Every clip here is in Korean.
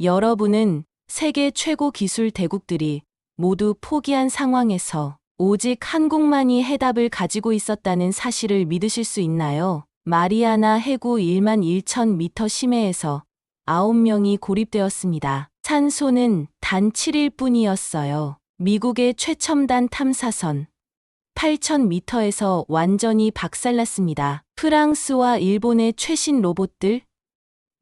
여러분은 세계 최고 기술 대국들이 모두 포기한 상황에서 오직 한국만이 해답을 가지고 있었다는 사실을 믿으실 수 있나요? 마리아나 해구 11,000m 심해에서 9명이 고립되었습니다. 산소는 단 7일 뿐이었어요. 미국의 최첨단 탐사선 8,000m에서 완전히 박살났습니다. 프랑스와 일본의 최신 로봇들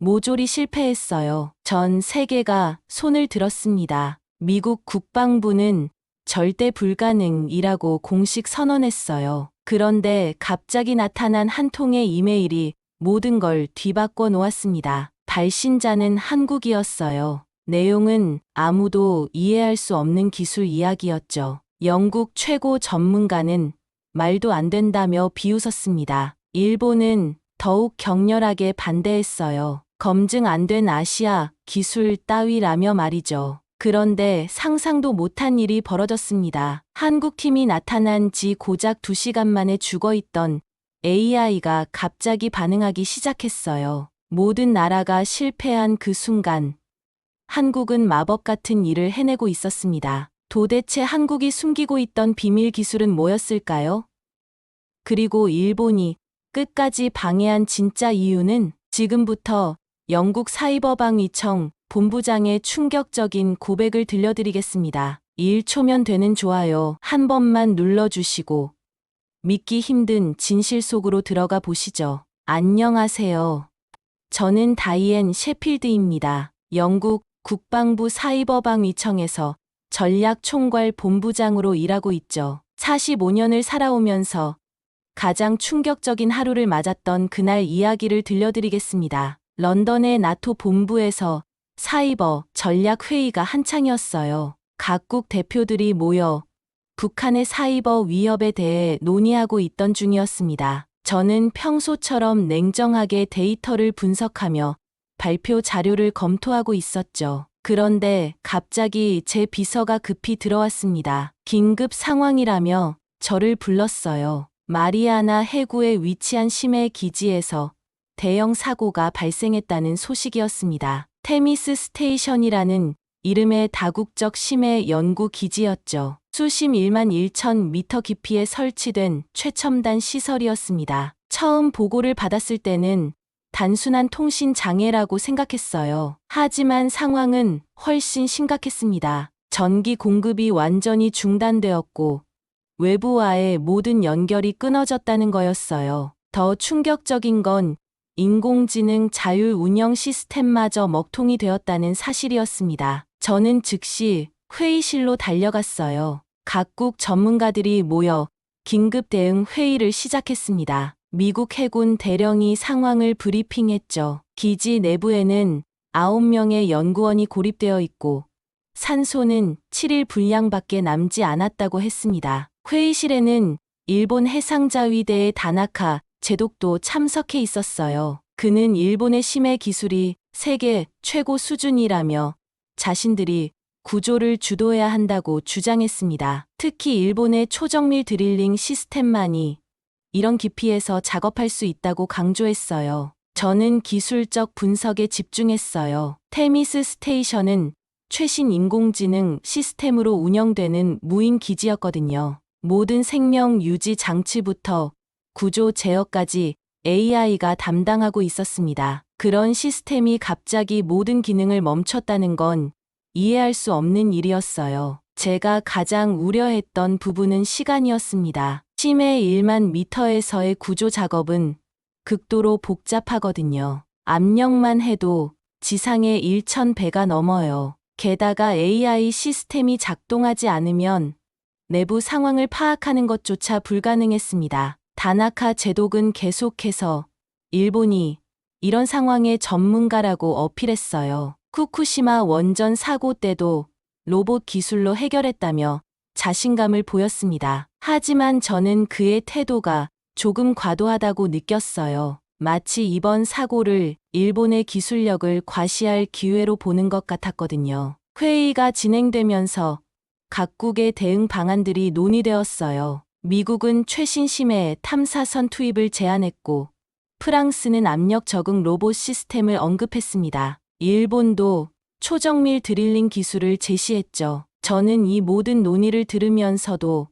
모조리 실패했어요. 전 세계가 손을 들었습니다. 미국 국방부는 절대 불가능이라고 공식 선언했어요. 그런데 갑자기 나타난 한 통의 이메일이 모든 걸 뒤바꿔 놓았습니다. 발신자는 한국이었어요. 내용은 아무도 이해할 수 없는 기술 이야기였죠. 영국 최고 전문가는 말도 안 된다며 비웃었습니다. 일본은 더욱 격렬하게 반대했어요. 검증 안 된 아시아 기술 따위라며 말이죠. 그런데 상상도 못한 일이 벌어졌습니다. 한국팀이 나타난 지 고작 2시간 만에 죽어있던 AI가 갑자기 반응하기 시작했어요. 모든 나라가 실패한 그 순간 한국은 마법 같은 일을 해내고 있었습니다. 도대체 한국이 숨기고 있던 비밀 기술은 뭐였을까요? 그리고 일본이 끝까지 방해한 진짜 이유는? 지금부터 영국 사이버방위청 본부장의 충격적인 고백을 들려드리겠습니다. 1초면 되는 좋아요 한 번만 눌러주시고 믿기 힘든 진실 속으로 들어가 보시죠. 안녕하세요. 저는 다이앤 셰필드입니다. 영국 국방부 사이버방위청에서 전략총괄 본부장으로 일하고 있죠. 45년을 살아오면서 가장 충격적인 하루를 맞았던 그날 이야기를 들려드리겠습니다. 런던의 나토 본부에서 사이버 전략 회의가 한창이었어요. 각국 대표들이 모여 북한의 사이버 위협에 대해 논의하고 있던 중이었습니다. 저는 평소처럼 냉정하게 데이터를 분석하며 발표 자료를 검토하고 있었죠. 그런데 갑자기 제 비서가 급히 들어왔습니다. 긴급 상황이라며 저를 불렀어요. 마리아나 해구에 위치한 심해 기지에서 대형 사고가 발생했다는 소식이었습니다. 테미스 스테이션이라는 이름의 다국적 심해 연구 기지였죠. 수심 11,000m 깊이에 설치된 최첨단 시설이었습니다. 처음 보고를 받았을 때는 단순한 통신 장애라고 생각했어요. 하지만 상황은 훨씬 심각했습니다. 전기 공급이 완전히 중단되었고 외부와의 모든 연결이 끊어졌다는 거였어요. 더 충격적인 건 인공지능 자율 운영 시스템마저 먹통이 되었다는 사실이었습니다. 저는 즉시 회의실로 달려갔어요. 각국 전문가들이 모여 긴급 대응 회의를 시작했습니다. 미국 해군 대령이 상황을 브리핑했죠. 기지 내부에는 9명의 연구원이 고립되어 있고 산소는 7일 분량밖에 남지 않았다고 했습니다. 회의실에는 일본 해상자위대의 다나카 제독도 참석해 있었어요. 그는 일본의 심해 기술이 세계 최고 수준이라며 자신들이 구조를 주도해야 한다고 주장했습니다. 특히 일본의 초정밀 드릴링 시스템만이 이런 깊이에서 작업할 수 있다고 강조했어요. 저는 기술적 분석에 집중했어요. 테미스 스테이션은 최신 인공지능 시스템으로 운영되는 무인 기지였거든요. 모든 생명 유지 장치부터 구조 제어까지 AI가 담당하고 있었습니다. 그런 시스템이 갑자기 모든 기능을 멈췄다는 건 이해할 수 없는 일이었어요. 제가 가장 우려했던 부분은 시간이었습니다. 심해 1만 미터에서의 구조 작업은 극도로 복잡하거든요. 압력만 해도 지상의 1,000배가 넘어요. 게다가 AI 시스템이 작동하지 않으면 내부 상황을 파악하는 것조차 불가능했습니다. 다나카 제독은 계속해서 일본이 이런 상황의 전문가라고 어필했어요. 후쿠시마 원전 사고 때도 로봇 기술로 해결했다며 자신감을 보였습니다. 하지만 저는 그의 태도가 조금 과도하다고 느꼈어요. 마치 이번 사고를 일본의 기술력을 과시할 기회로 보는 것 같았거든요. 회의가 진행되면서 각국의 대응 방안들이 논의되었어요. 미국은 최신 심해 탐사선 투입을 제안했고 프랑스는 압력 적응 로봇 시스템을 언급했습니다. 일본도 초정밀 드릴링 기술을 제시했죠. 저는 이 모든 논의를 들으면서도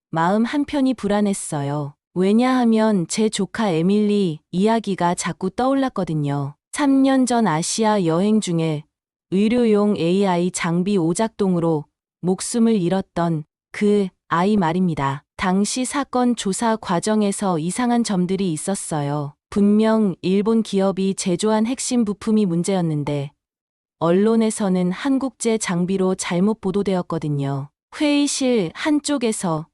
마음 한편이 불안했어요. 왜냐하면 제 조카 에밀리 이야기가 자꾸 떠올랐거든요. 3년 전 아시아 여행 중에 의료용 AI 장비 오작동으로 목숨을 잃었던 그 아이 말입니다. 당시 사건 조사 과정에서 이상한 점들이 있었어요. 분명 일본 기업이 제조한 핵심 부품이 문제였는데 언론에서는 한국제 장비로 잘못 보도되었거든요. 회의실 한쪽에서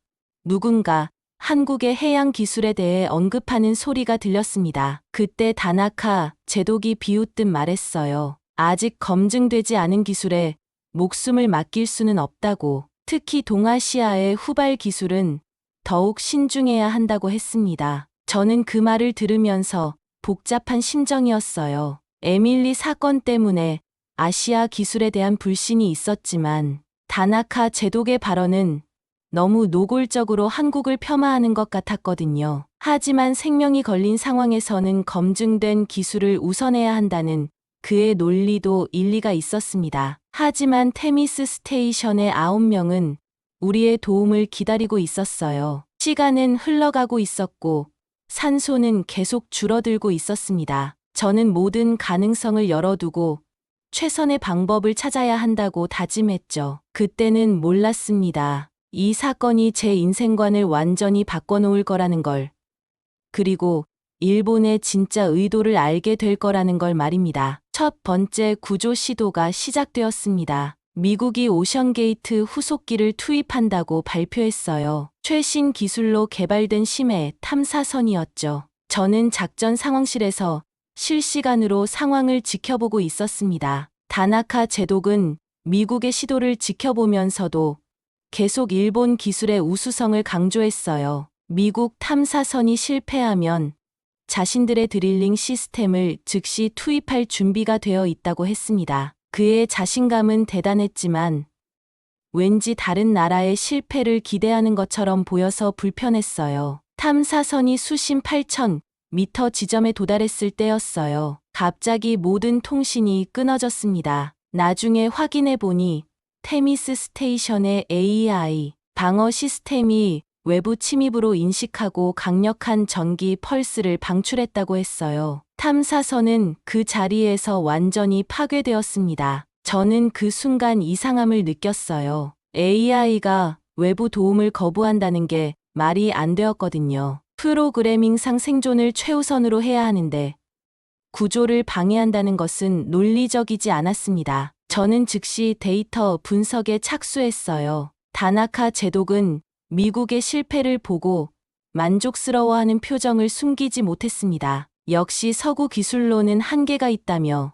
누군가 한국의 해양 기술에 대해 언급하는 소리가 들렸습니다. 그때 다나카 제독이 비웃듯 말했어요. 아직 검증되지 않은 기술에 목숨을 맡길 수는 없다고. 특히 동아시아의 후발 기술은 더욱 신중해야 한다고 했습니다. 저는 그 말을 들으면서 복잡한 심정이었어요. 에밀리 사건 때문에 아시아 기술에 대한 불신이 있었지만 다나카 제독의 발언은 너무 노골적으로 한국을 폄하하는 것 같았거든요. 하지만 생명이 걸린 상황에서는 검증된 기술을 우선해야 한다는 그의 논리도 일리가 있었습니다. 하지만 테미스 스테이션의 9명은 우리의 도움을 기다리고 있었어요. 시간은 흘러가고 있었고 산소는 계속 줄어들고 있었습니다. 저는 모든 가능성을 열어두고 최선의 방법을 찾아야 한다고 다짐했죠. 그때는 몰랐습니다. 이 사건이 제 인생관을 완전히 바꿔놓을 거라는 걸. 그리고 일본의 진짜 의도를 알게 될 거라는 걸 말입니다. 첫 번째 구조 시도가 시작되었습니다. 미국이 오션게이트 후속기를 투입한다고 발표했어요. 최신 기술로 개발된 심해 탐사선이었죠. 저는 작전 상황실에서 실시간으로 상황을 지켜보고 있었습니다. 다나카 제독은 미국의 시도를 지켜보면서도 계속 일본 기술의 우수성을 강조했어요. 미국 탐사선이 실패하면 자신들의 드릴링 시스템을 즉시 투입할 준비가 되어 있다고 했습니다. 그의 자신감은 대단했지만 왠지 다른 나라의 실패를 기대하는 것처럼 보여서 불편했어요. 탐사선이 수심 8,000m 지점에 도달했을 때였어요. 갑자기 모든 통신이 끊어졌습니다. 나중에 확인해 보니 테미스 스테이션의 AI 방어 시스템이 외부 침입으로 인식하고 강력한 전기 펄스를 방출했다고 했어요. 탐사선은 그 자리에서 완전히 파괴되었습니다. 저는 그 순간 이상함을 느꼈어요. AI가 외부 도움을 거부한다는 게 말이 안 되었거든요. 프로그래밍상 생존을 최우선으로 해야 하는데 구조를 방해한다는 것은 논리적이지 않았습니다. 저는 즉시 데이터 분석에 착수했어요. 다나카 제독은 미국의 실패를 보고 만족스러워하는 표정을 숨기지 못했습니다. 역시 서구 기술로는 한계가 있다며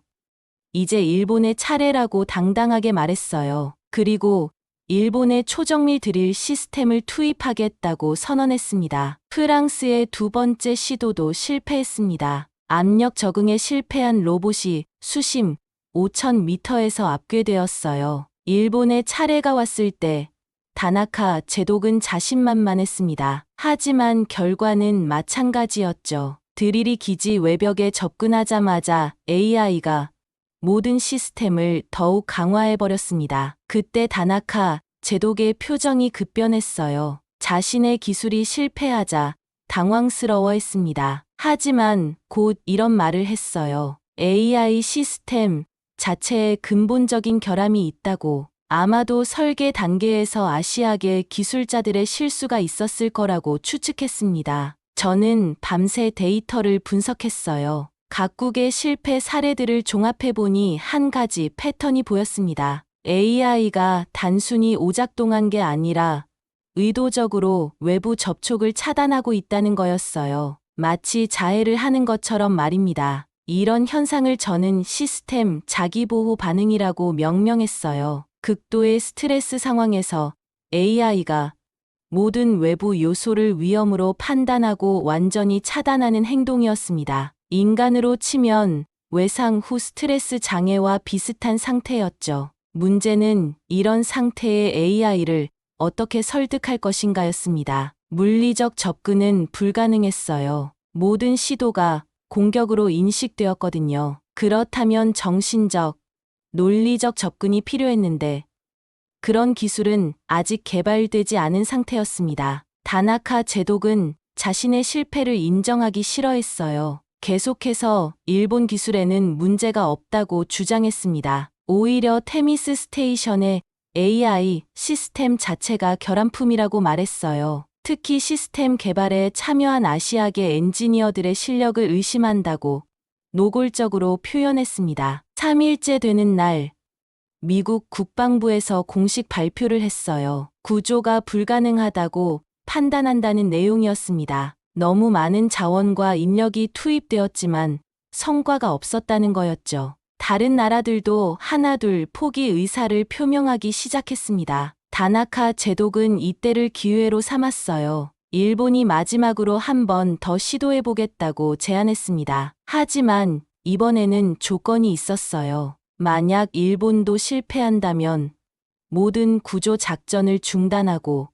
이제 일본의 차례라고 당당하게 말했어요. 그리고 일본의 초정밀 드릴 시스템을 투입하겠다고 선언했습니다. 프랑스의 두 번째 시도도 실패했습니다. 압력 적응에 실패한 로봇이 수심 5,000m에서 압괴되었어요. 일본의 차례가 왔을 때 다나카 제독은 자신만만했습니다. 하지만 결과는 마찬가지였죠. 드릴이 기지 외벽에 접근하자마자 AI가 모든 시스템을 더욱 강화해버렸습니다. 그때 다나카 제독의 표정이 급변했어요. 자신의 기술이 실패하자 당황스러워했습니다. 하지만 곧 이런 말을 했어요. AI 시스템 자체에 근본적인 결함이 있다고. 아마도 설계 단계에서 아시아계 기술자들의 실수가 있었을 거라고 추측했습니다. 저는 밤새 데이터를 분석했어요. 각국의 실패 사례들을 종합해보니 한 가지 패턴이 보였습니다. AI가 단순히 오작동한 게 아니라 의도적으로 외부 접촉을 차단하고 있다는 거였어요. 마치 자해를 하는 것처럼 말입니다. 이런 현상을 저는 시스템 자기보호 반응이라고 명명했어요. 극도의 스트레스 상황에서 AI가 모든 외부 요소를 위험으로 판단하고 완전히 차단하는 행동이었습니다. 인간으로 치면 외상 후 스트레스 장애와 비슷한 상태였죠. 문제는 이런 상태의 AI를 어떻게 설득할 것인가였습니다. 물리적 접근은 불가능했어요. 모든 시도가 공격으로 인식되었거든요. 그렇다면 정신적, 논리적 접근이 필요했는데 그런 기술은 아직 개발되지 않은 상태였습니다. 다나카 제독은 자신의 실패를 인정하기 싫어했어요. 계속해서 일본 기술에는 문제가 없다고 주장했습니다. 오히려 테미스 스테이션의 AI 시스템 자체가 결함품이라고 말했어요. 특히 시스템 개발에 참여한 아시아계 엔지니어들의 실력을 의심한다고 노골적으로 표현했습니다. 3일째 되는 날, 미국 국방부에서 공식 발표를 했어요. 구조가 불가능하다고 판단한다는 내용이었습니다. 너무 많은 자원과 인력이 투입되었지만 성과가 없었다는 거였죠. 다른 나라들도 하나둘 포기 의사를 표명하기 시작했습니다. 다나카 제독은 이때를 기회로 삼았어요. 일본이 마지막으로 한 번 더 시도해보겠다고 제안했습니다. 하지만 이번에는 조건이 있었어요. 만약 일본도 실패한다면 모든 구조 작전을 중단하고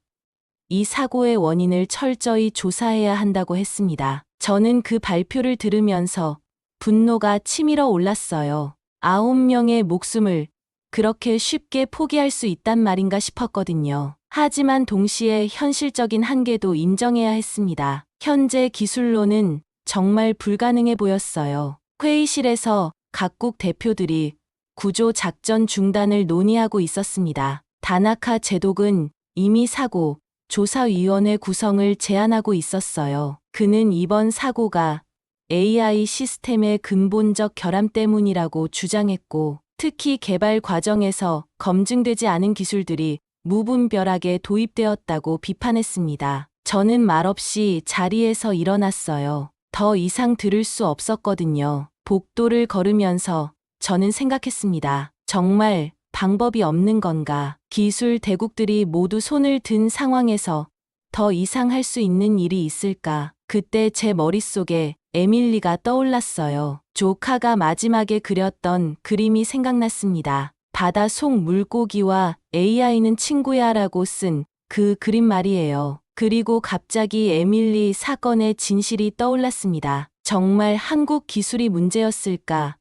이 사고의 원인을 철저히 조사해야 한다고 했습니다. 저는 그 발표를 들으면서 분노가 치밀어 올랐어요. 9명의 목숨을 그렇게 쉽게 포기할 수 있단 말인가 싶었거든요. 하지만 동시에 현실적인 한계도 인정해야 했습니다. 현재 기술로는 정말 불가능해 보였어요. 회의실에서 각국 대표들이 구조 작전 중단을 논의하고 있었습니다. 다나카 제독은 이미 사고 조사위원회 구성을 제안하고 있었어요. 그는 이번 사고가 AI 시스템의 근본적 결함 때문이라고 주장했고, 특히 개발 과정에서 검증되지 않은 기술들이 무분별하게 도입되었다고 비판했습니다. 저는 말없이 자리에서 일어났어요. 더 이상 들을 수 없었거든요. 복도를 걸으면서 저는 생각했습니다. 정말 방법이 없는 건가? 기술 대국들이 모두 손을 든 상황에서 더 이상 할 수 있는 일이 있을까? 그때 제 머릿속에 에밀리가 떠올랐어요. 조카가 마지막에 그렸던 그림이 생각났습니다. 바다 속 물고기와 AI는 친구야 라고 쓴 그 그림 말이에요. 그리고 갑자기 에밀리 사건의 진실이 떠올랐습니다. 정말 한국 기술이 문제였을까?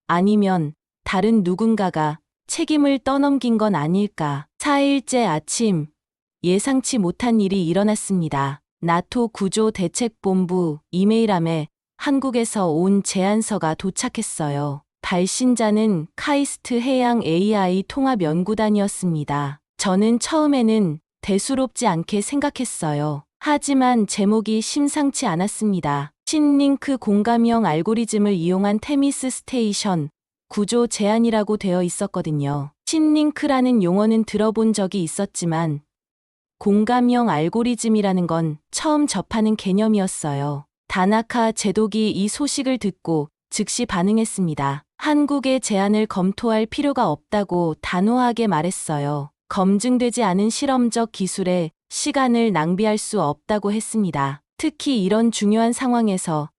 아니면 다른 누군가가 책임을 떠넘긴 건 아닐까? 4일째 아침, 예상치 못한 일이 일어났습니다. 나토 구조대책본부 이메일함에 한국에서 온 제안서가 도착했어요. 발신자는 카이스트 해양 AI 통합연구단이었습니다. 저는 처음에는 대수롭지 않게 생각했어요. 하지만 제목이 심상치 않았습니다. 신링크 공감형 알고리즘을 이용한 테미스 스테이션 구조 제안이라고 되어 있었거든요. 신링크라는 용어는 들어본 적이 있었지만 공감형 알고리즘이라는 건 처음 접하는 개념이었어요. 다나카 제독이 이 소식을 듣고 즉시 반응했습니다. 한국의 제안을 검토할 필요가 없다고 단호하게 말했어요. 검증되지 않은 실험적 기술에 시간을 낭비할 수 없다고 했습니다. 특히 이런 중요한 상황에서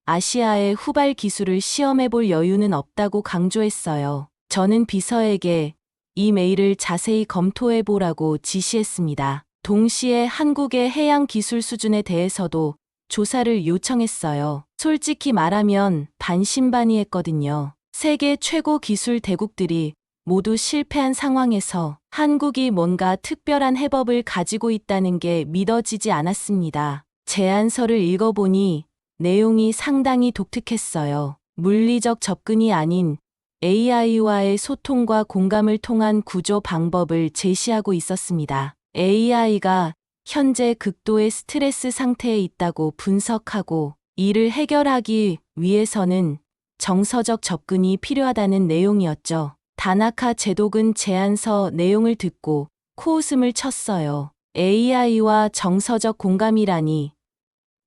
아시아의 후발 기술을 시험해볼 여유는 없다고 강조했어요. 저는 비서에게 이 메일을 자세히 검토해보라고 지시했습니다. 동시에 한국의 해양 기술 수준에 대해서도 조사를 요청했어요. 솔직히 말하면 반신반의했거든요. 세계 최고 기술 대국들이 모두 실패한 상황에서 한국이 뭔가 특별한 해법을 가지고 있다는 게 믿어지지 않았습니다. 제안서를 읽어보니 내용이 상당히 독특했어요. 물리적 접근이 아닌 AI와의 소통과 공감을 통한 구조 방법을 제시하고 있었습니다. AI가 현재 극도의 스트레스 상태에 있다고 분석하고 이를 해결하기 위해서는 정서적 접근이 필요하다는 내용이었죠. 다나카 제독은 제안서 내용을 듣고 코웃음을 쳤어요. AI와 정서적 공감이라니.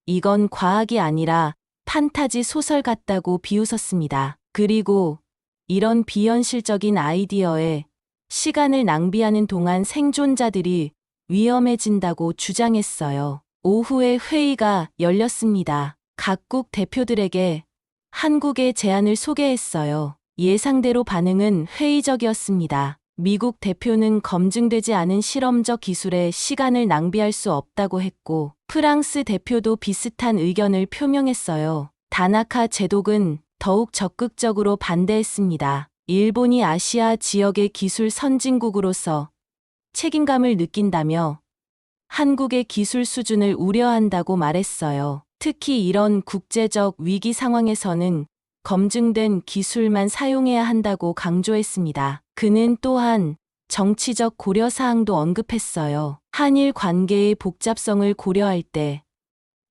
이건 과학이 아니라 판타지 소설 같다고 비웃었습니다. 그리고 이런 비현실적인 아이디어에 시간을 낭비하는 동안 생존자들이 위험해진다고 주장했어요. 오후에 회의가 열렸습니다. 각국 대표들에게 한국의 제안을 소개했어요. 예상대로 반응은 회의적이었습니다. 미국 대표는 검증되지 않은 실험적 기술에 시간을 낭비할 수 없다고 했고, 프랑스 대표도 비슷한 의견을 표명했어요. 다나카 제독은 더욱 적극적으로 반대했습니다. 일본이 아시아 지역의 기술 선진국으로서 책임감을 느낀다며 한국의 기술 수준을 우려한다고 말했어요. 특히 이런 국제적 위기 상황에서는 검증된 기술만 사용해야 한다고 강조했습니다. 그는 또한 정치적 고려사항도 언급했어요. 한일 관계의 복잡성을 고려할 때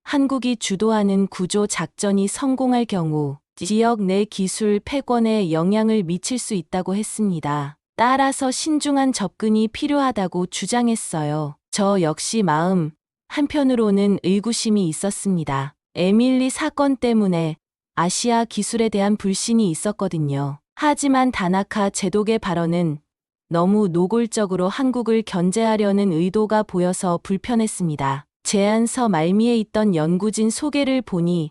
한국이 주도하는 구조 작전이 성공할 경우 지역 내 기술 패권에 영향을 미칠 수 있다고 했습니다. 따라서 신중한 접근이 필요하다고 주장했어요. 저 역시 마음 한편으로는 의구심이 있었습니다. 에밀리 사건 때문에 아시아 기술에 대한 불신이 있었거든요. 하지만 다나카 제독의 발언은 너무 노골적으로 한국을 견제하려는 의도가 보여서 불편했습니다. 제안서 말미에 있던 연구진 소개를 보니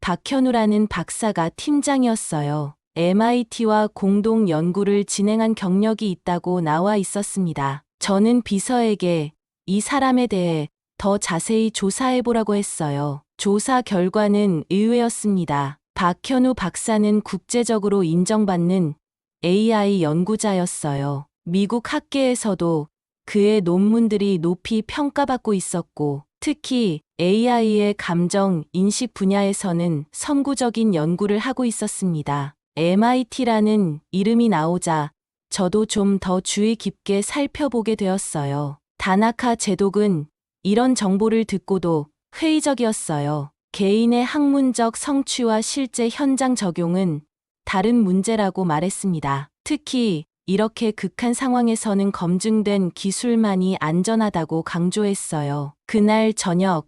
박현우라는 박사가 팀장이었어요. MIT와 공동 연구를 진행한 경력이 있다고 나와 있었습니다. 저는 비서에게 이 사람에 대해 더 자세히 조사해보라고 했어요. 조사 결과는 의외였습니다. 박현우 박사는 국제적으로 인정받는 AI 연구자였어요. 미국 학계에서도 그의 논문들이 높이 평가받고 있었고, 특히 AI의 감정 인식 분야에서는 선구적인 연구를 하고 있었습니다. MIT라는 이름이 나오자 저도 좀 더 주의 깊게 살펴보게 되었어요. 다나카 제독은 이런 정보를 듣고도 회의적이었어요. 개인의 학문적 성취와 실제 현장 적용은 다른 문제라고 말했습니다. 특히 이렇게 극한 상황에서는 검증된 기술만이 안전하다고 강조했어요. 그날 저녁,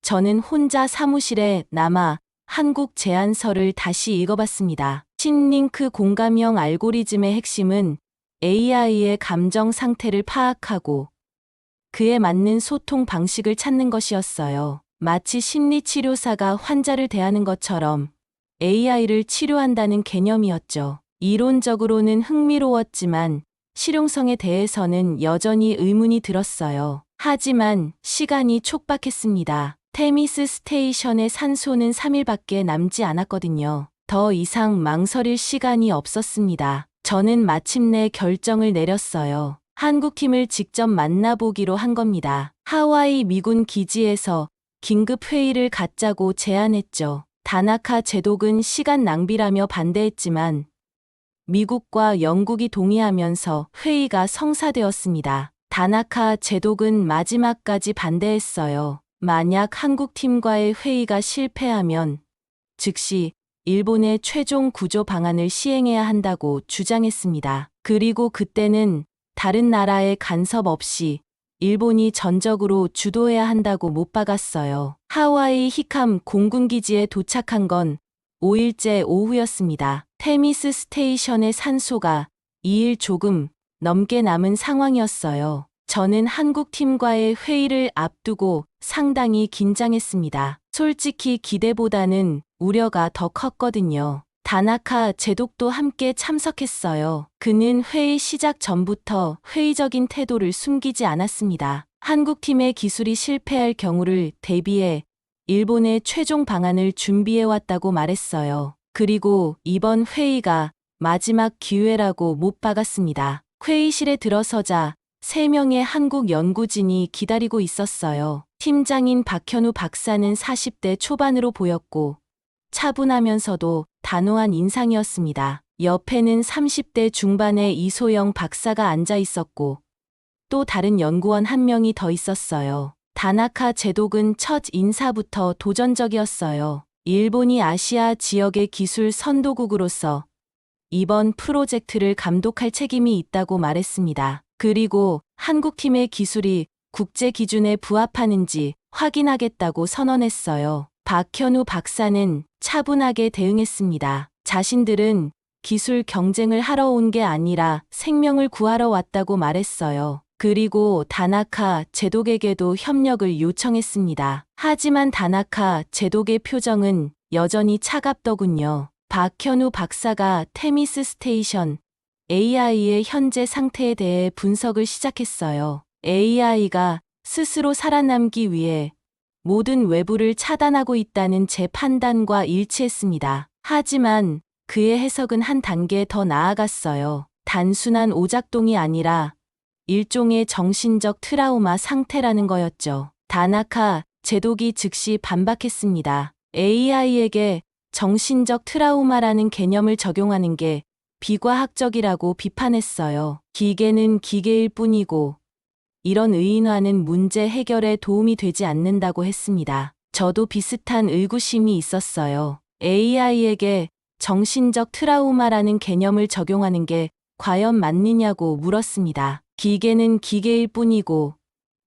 저는 혼자 사무실에 남아 한국 제안서를 다시 읽어봤습니다. 신링크 공감형 알고리즘의 핵심은 AI의 감정 상태를 파악하고 그에 맞는 소통 방식을 찾는 것이었어요. 마치 심리치료사가 환자를 대하는 것처럼 AI를 치료한다는 개념이었죠. 이론적으로는 흥미로웠지만 실용성에 대해서는 여전히 의문이 들었어요. 하지만 시간이 촉박했습니다. 테미스 스테이션의 산소는 3일밖에 남지 않았거든요. 더 이상 망설일 시간이 없었습니다. 저는 마침내 결정을 내렸어요. 한국팀을 직접 만나보기로 한 겁니다. 하와이 미군 기지에서 긴급 회의를 갖자고 제안했죠. 다나카 제독은 시간 낭비라며 반대했지만 미국과 영국이 동의하면서 회의가 성사되었습니다. 다나카 제독은 마지막까지 반대했어요. 만약 한국팀과의 회의가 실패하면 즉시 일본의 최종 구조 방안을 시행해야 한다고 주장했습니다. 그리고 그때는 다른 나라의 간섭 없이 일본이 전적으로 주도해야 한다고 못 박았어요. 하와이 히캄 공군기지에 도착한 건 5일째 오후였습니다. 테미스 스테이션의 산소가 2일 조금 넘게 남은 상황이었어요. 저는 한국팀과의 회의를 앞두고 상당히 긴장했습니다. 솔직히 기대보다는 우려가 더 컸거든요. 다나카 제독도 함께 참석했어요. 그는 회의 시작 전부터 회의적인 태도를 숨기지 않았습니다. 한국팀의 기술이 실패할 경우를 대비해 일본의 최종 방안을 준비해왔다고 말했어요. 그리고 이번 회의가 마지막 기회라고 못 박았습니다. 회의실에 들어서자 3명의 한국 연구진이 기다리고 있었어요. 팀장인 박현우 박사는 40대 초반으로 보였고 차분하면서도 단호한 인상이었습니다. 옆에는 30대 중반의 이소영 박사가 앉아 있었고 또 다른 연구원 한 명이 더 있었어요. 다나카 제독은 첫 인사부터 도전적이었어요. 일본이 아시아 지역의 기술 선도국으로서 이번 프로젝트를 감독할 책임이 있다고 말했습니다. 그리고 한국팀의 기술이 국제 기준에 부합하는지 확인하겠다고 선언했어요. 박현우 박사는 차분하게 대응했습니다. 자신들은 기술 경쟁을 하러 온 게 아니라 생명을 구하러 왔다고 말했어요. 그리고 다나카 제독에게도 협력을 요청했습니다. 하지만 다나카 제독의 표정은 여전히 차갑더군요. 박현우 박사가 테미스 스테이션 AI의 현재 상태에 대해 분석을 시작했어요. AI가 스스로 살아남기 위해 모든 외부를 차단하고 있다는 제 판단과 일치했습니다. 하지만 그의 해석은 한 단계 더 나아갔어요. 단순한 오작동이 아니라 일종의 정신적 트라우마 상태라는 거였죠. 다나카 제독이 즉시 반박했습니다. AI에게 정신적 트라우마라는 개념을 적용하는 게 비과학적이라고 비판했어요. 기계는 기계일 뿐이고 이런 의인화는 문제 해결에 도움이 되지 않는다고 했습니다. 저도 비슷한 의구심이 있었어요. AI에게 정신적 트라우마라는 개념을 적용하는 게 과연 맞느냐고 물었습니다. 기계는 기계일 뿐이고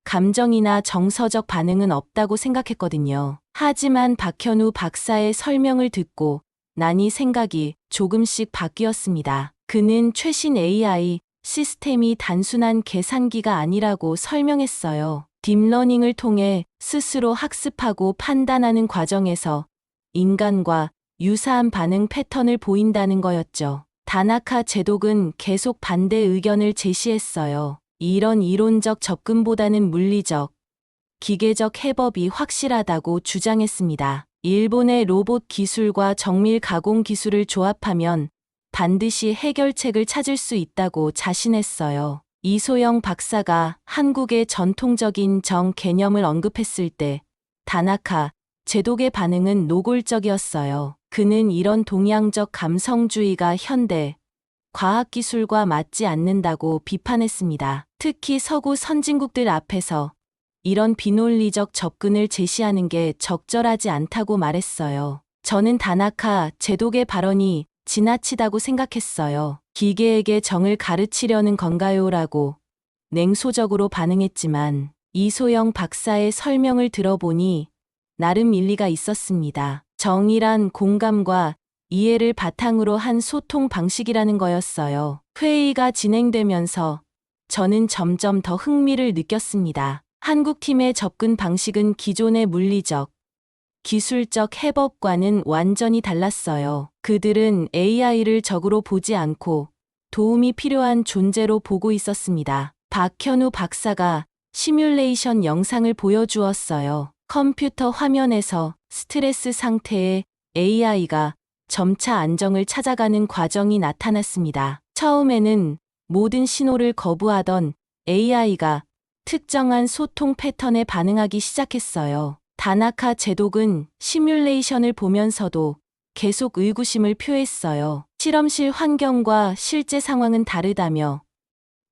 감정이나 정서적 반응은 없다고 생각했거든요. 하지만 박현우 박사의 설명을 듣고 나니 생각이 조금씩 바뀌었습니다. 그는 최신 AI 시스템이 단순한 계산기가 아니라고 설명했어요. 딥러닝을 통해 스스로 학습하고 판단하는 과정에서 인간과 유사한 반응 패턴을 보인다는 거였죠. 다나카 제독은 계속 반대 의견을 제시했어요. 이런 이론적 접근보다는 물리적, 기계적 해법이 확실하다고 주장했습니다. 일본의 로봇 기술과 정밀 가공 기술을 조합하면 반드시 해결책을 찾을 수 있다고 자신했어요. 이소영 박사가 한국의 전통적인 정 개념을 언급했을 때 다나카 제독의 반응은 노골적이었어요. 그는 이런 동양적 감성주의가 현대 과학기술과 맞지 않는다고 비판했습니다. 특히 서구 선진국들 앞에서 이런 비논리적 접근을 제시하는 게 적절하지 않다고 말했어요. 저는 다나카 제독의 발언이 지나치다고 생각했어요. 기계에게 정을 가르치려는 건가요? 라고 냉소적으로 반응했지만 이소영 박사의 설명을 들어보니 나름 일리가 있었습니다. 정의란 공감과 이해를 바탕으로 한 소통 방식이라는 거였어요. 회의가 진행되면서 저는 점점 더 흥미를 느꼈습니다. 한국팀의 접근 방식은 기존의 물리적, 기술적 해법과는 완전히 달랐어요. 그들은 AI를 적으로 보지 않고 도움이 필요한 존재로 보고 있었습니다. 박현우 박사가 시뮬레이션 영상을 보여주었어요. 컴퓨터 화면에서 스트레스 상태의 AI가 점차 안정을 찾아가는 과정이 나타났습니다. 처음에는 모든 신호를 거부하던 AI가 특정한 소통 패턴에 반응하기 시작했어요. 다나카 제독은 시뮬레이션을 보면서도 계속 의구심을 표했어요. 실험실 환경과 실제 상황은 다르다며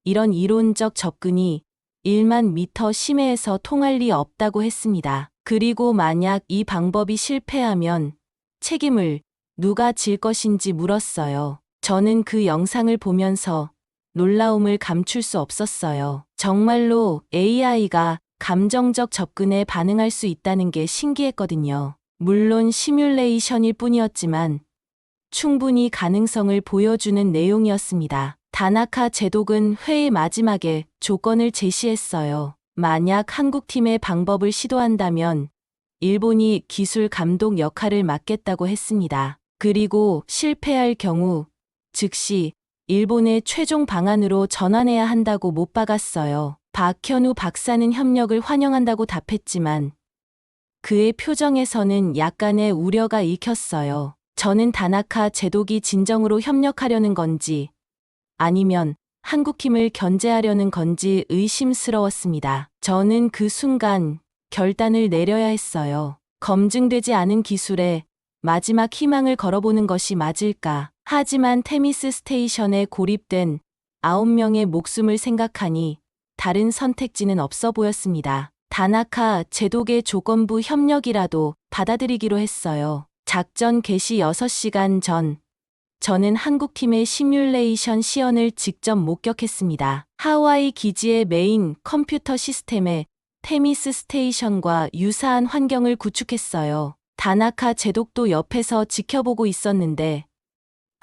이런 이론적 접근이 1만 미터 심해에서 통할 리 없다고 했습니다. 그리고 만약 이 방법이 실패하면 책임을 누가 질 것인지 물었어요. 저는 그 영상을 보면서 놀라움을 감출 수 없었어요. 정말로 AI가 감정적 접근에 반응할 수 있다는 게 신기했거든요. 물론 시뮬레이션일 뿐이었지만 충분히 가능성을 보여주는 내용이었습니다. 다나카 제독은 회의 마지막에 조건을 제시했어요. 만약 한국팀의 방법을 시도한다면 일본이 기술 감독 역할을 맡겠다고 했습니다. 그리고 실패할 경우 즉시 일본의 최종 방안으로 전환해야 한다고 못 박았어요. 박현우 박사는 협력을 환영한다고 답했지만 그의 표정에서는 약간의 우려가 읽혔어요. 저는 다나카 제독이 진정으로 협력하려는 건지 아니면 한국팀을 견제하려는 건지 의심스러웠습니다. 저는 그 순간 결단을 내려야 했어요. 검증되지 않은 기술에 마지막 희망을 걸어보는 것이 맞을까. 하지만 테미스 스테이션에 고립된 9명의 목숨을 생각하니 다른 선택지는 없어 보였습니다. 다나카 제독의 조건부 협력이라도 받아들이기로 했어요. 작전 개시 6시간 전, 저는 한국팀의 시뮬레이션 시연을 직접 목격했습니다. 하와이 기지의 메인 컴퓨터 시스템에 테미스 스테이션과 유사한 환경을 구축했어요. 다나카 제독도 옆에서 지켜보고 있었는데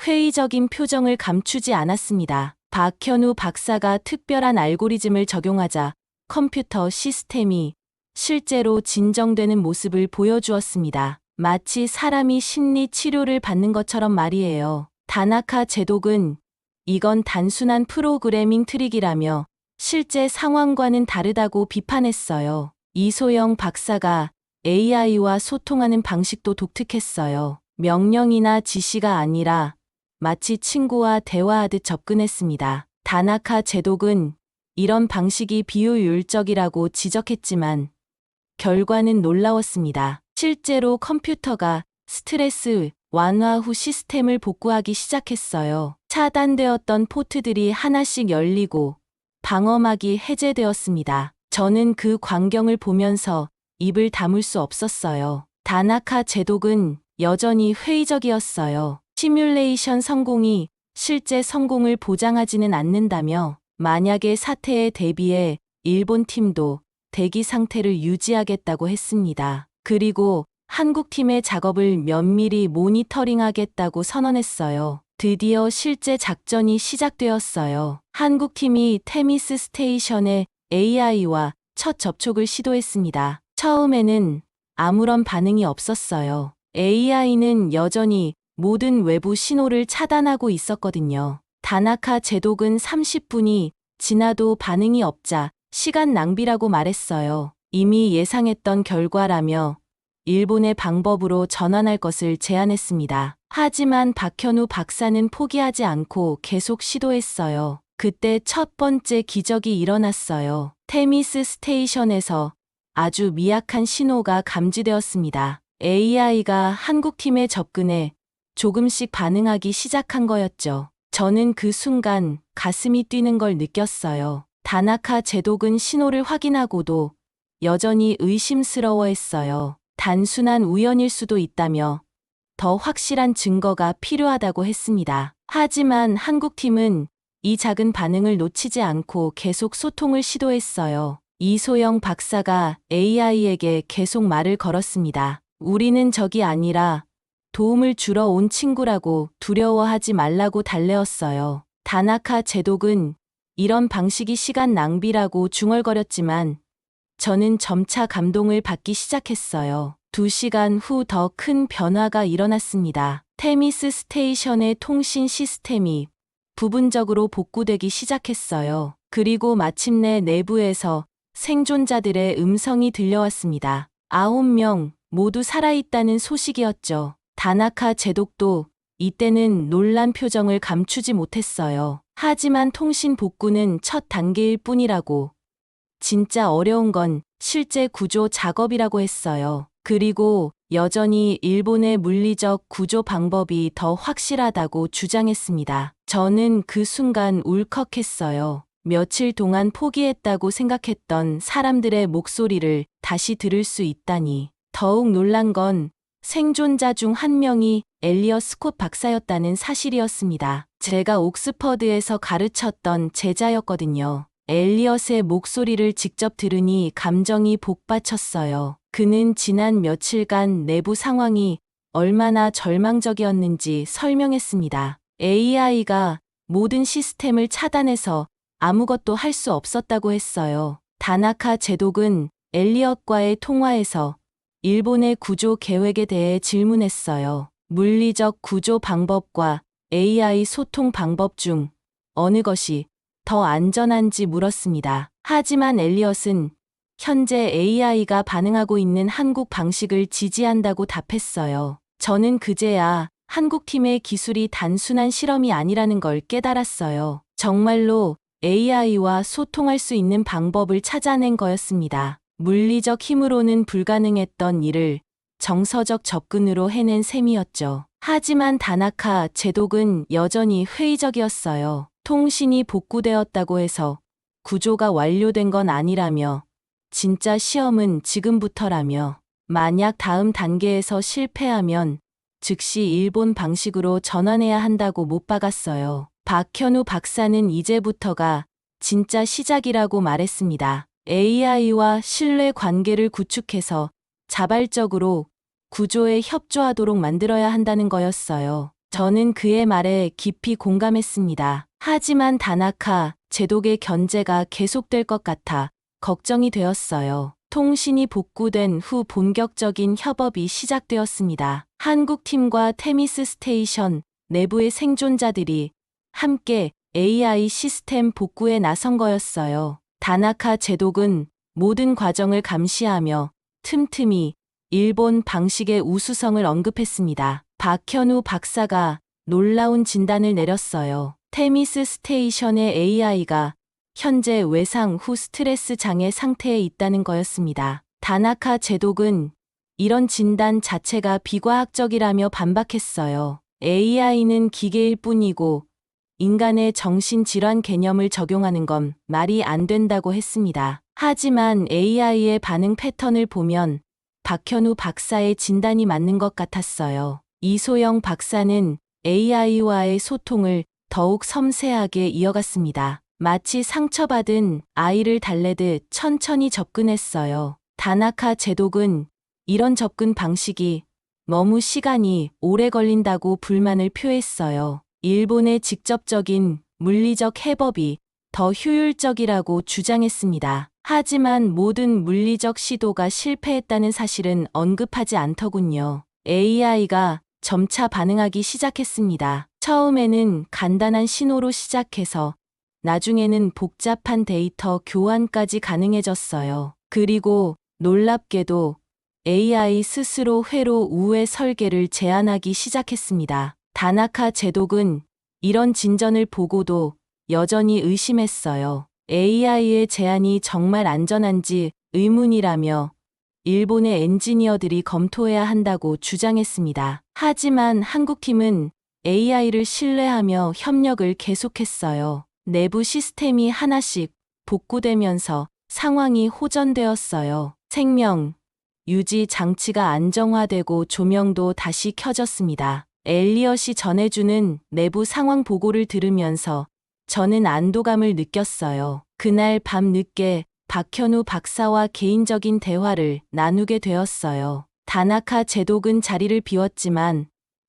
회의적인 표정을 감추지 않았습니다. 박현우 박사가 특별한 알고리즘을 적용하자 컴퓨터 시스템이 실제로 진정되는 모습을 보여주었습니다. 마치 사람이 심리 치료를 받는 것처럼 말이에요. 다나카 제독은 이건 단순한 프로그래밍 트릭이라며 실제 상황과는 다르다고 비판했어요. 이소영 박사가 AI와 소통하는 방식도 독특했어요. 명령이나 지시가 아니라 마치 친구와 대화하듯 접근했습니다. 다나카 제독은 이런 방식이 비효율적이라고 지적했지만 결과는 놀라웠습니다. 실제로 컴퓨터가 스트레스 완화 후 시스템을 복구하기 시작했어요. 차단되었던 포트들이 하나씩 열리고 방어막이 해제되었습니다. 저는 그 광경을 보면서 입을 다물 수 없었어요. 다나카 제독은 여전히 회의적이었어요. 시뮬레이션 성공이 실제 성공을 보장하지는 않는다며 만약의 사태에 대비해 일본 팀도 대기 상태를 유지하겠다고 했습니다. 그리고 한국 팀의 작업을 면밀히 모니터링하겠다고 선언했어요. 드디어 실제 작전이 시작되었어요. 한국 팀이 테미스 스테이션의 AI와 첫 접촉을 시도했습니다. 처음에는 아무런 반응이 없었어요. AI는 여전히 모든 외부 신호를 차단하고 있었거든요. 다나카 제독은 30분이 지나도 반응이 없자 시간 낭비라고 말했어요. 이미 예상했던 결과라며 일본의 방법으로 전환할 것을 제안했습니다. 하지만 박현우 박사는 포기하지 않고 계속 시도했어요. 그때 첫 번째 기적이 일어났어요. 테미스 스테이션에서 아주 미약한 신호가 감지되었습니다. AI가 한국팀에 접근해 조금씩 반응하기 시작한 거였죠. 저는 그 순간 가슴이 뛰는 걸 느꼈어요. 다나카 제독은 신호를 확인하고도 여전히 의심스러워했어요. 단순한 우연일 수도 있다며 더 확실한 증거가 필요하다고 했습니다. 하지만 한국팀은 이 작은 반응을 놓치지 않고 계속 소통을 시도했어요. 이소영 박사가 AI에게 계속 말을 걸었습니다. 우리는 적이 아니라 도움을 주러 온 친구라고 두려워하지 말라고 달래었어요. 다나카 제독은 이런 방식이 시간 낭비라고 중얼거렸지만 저는 점차 감동을 받기 시작했어요. 2시간 후 더 큰 변화가 일어났습니다. 테미스 스테이션의 통신 시스템이 부분적으로 복구되기 시작했어요. 그리고 마침내 내부에서 생존자들의 음성이 들려왔습니다. 9명 모두 살아있다는 소식이었죠. 다나카 제독도 이때는 놀란 표정을 감추지 못했어요. 하지만 통신 복구는 첫 단계일 뿐이라고, 진짜 어려운 건 실제 구조 작업이라고 했어요. 그리고 여전히 일본의 물리적 구조 방법이 더 확실하다고 주장했습니다. 저는 그 순간 울컥했어요. 며칠 동안 포기했다고 생각했던 사람들의 목소리를 다시 들을 수 있다니. 더욱 놀란 건 생존자 중 한 명이 엘리엇 스콧 박사였다는 사실이었습니다. 제가 옥스퍼드에서 가르쳤던 제자였거든요. 엘리엇의 목소리를 직접 들으니 감정이 복받쳤어요. 그는 지난 며칠간 내부 상황이 얼마나 절망적이었는지 설명했습니다. AI가 모든 시스템을 차단해서 아무것도 할 수 없었다고 했어요. 다나카 제독은 엘리엇과의 통화에서 일본의 구조 계획에 대해 질문했어요. 물리적 구조 방법과 AI 소통 방법 중 어느 것이 더 안전한지 물었습니다. 하지만 엘리엇은 현재 AI가 반응하고 있는 한국 방식을 지지한다고 답했어요. 저는 그제야 한국팀의 기술이 단순한 실험이 아니라는 걸 깨달았어요. 정말로 AI와 소통할 수 있는 방법을 찾아낸 거였습니다. 물리적 힘으로는 불가능했던 일을 정서적 접근으로 해낸 셈이었죠. 하지만 다나카 제독은 여전히 회의적이었어요. 통신이 복구되었다고 해서 구조가 완료된 건 아니라며, 진짜 시험은 지금부터라며, 만약 다음 단계에서 실패하면 즉시 일본 방식으로 전환해야 한다고 못 박았어요. 박현우 박사는 이제부터가 진짜 시작이라고 말했습니다. AI와 신뢰 관계를 구축해서 자발적으로 구조에 협조하도록 만들어야 한다는 거였어요. 저는 그의 말에 깊이 공감했습니다. 하지만 다나카 제독의 견제가 계속될 것 같아 걱정이 되었어요. 통신이 복구된 후 본격적인 협업이 시작되었습니다. 한국팀과 테미스 스테이션 내부의 생존자들이 함께 AI 시스템 복구에 나선 거였어요. 다나카 제독은 모든 과정을 감시하며 틈틈이 일본 방식의 우수성을 언급했습니다. 박현우 박사가 놀라운 진단을 내렸어요. 테미스 스테이션의 AI가 현재 외상 후 스트레스 장애 상태에 있다는 거였습니다. 다나카 제독은 이런 진단 자체가 비과학적이라며 반박했어요. AI는 기계일 뿐이고 인간의 정신질환 개념을 적용하는 건 말이 안 된다고 했습니다. 하지만 AI의 반응 패턴을 보면 박현우 박사의 진단이 맞는 것 같았어요. 이소영 박사는 AI와의 소통을 더욱 섬세하게 이어갔습니다. 마치 상처받은 아이를 달래듯 천천히 접근했어요. 다나카 제독은 이런 접근 방식이 너무 시간이 오래 걸린다고 불만을 표했어요. 일본의 직접적인 물리적 해법이 더 효율적이라고 주장했습니다. 하지만 모든 물리적 시도가 실패했다는 사실은 언급하지 않더군요. AI가 점차 반응하기 시작했습니다. 처음에는 간단한 신호로 시작해서 나중에는 복잡한 데이터 교환까지 가능해졌어요. 그리고 놀랍게도 AI 스스로 회로 우회 설계를 제안하기 시작했습니다. 다나카 제독은 이런 진전을 보고도 여전히 의심했어요. AI의 제안이 정말 안전한지 의문이라며 일본의 엔지니어들이 검토해야 한다고 주장했습니다. 하지만 한국팀은 AI를 신뢰하며 협력을 계속했어요. 내부 시스템이 하나씩 복구되면서 상황이 호전되었어요. 생명 유지 장치가 안정화되고 조명도 다시 켜졌습니다. 엘리엇이 전해주는 내부 상황 보고를 들으면서 저는 안도감을 느꼈어요. 그날 밤 늦게 박현우 박사와 개인적인 대화를 나누게 되었어요. 다나카 제독은 자리를 비웠지만